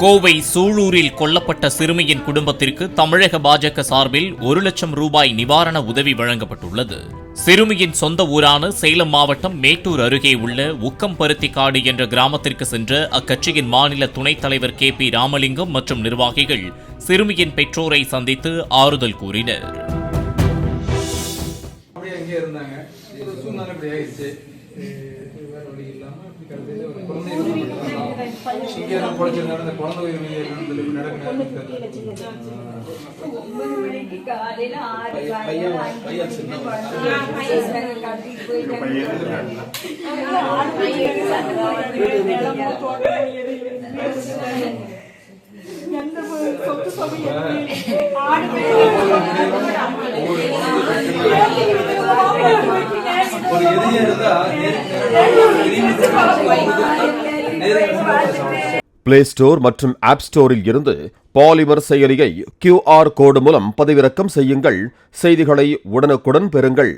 கோவை சூலூரில் கொல்லப்பட்ட சிறுமியின் குடும்பத்திற்கு தமிழக பாஜக சார்பில் 1 லட்சம் ரூபாய் நிவாரண உதவி வழங்கப்பட்டுள்ளது. சிறுமியின் சொந்த ஊரான சேலம் மாவட்டம் மேட்டூர் அருகே உள்ள உக்கம்பருத்திக்காடு என்ற கிராமத்திற்கு சென்ற அக்கட்சியின் மாநில துணைத் தலைவர் KP ராமலிங்கம் மற்றும் நிர்வாகிகள் சிறுமியின் பெற்றோரை சந்தித்து ஆறுதல் கூறினர். பிளே ஸ்டோர் மற்றும் ஆப் ஸ்டோரில் இருந்து பாலிமர் செயலியை QR கோடு மூலம் பதிவிறக்கம் செய்யுங்கள். செய்திகளை உடனுக்குடன் பெறுங்கள்.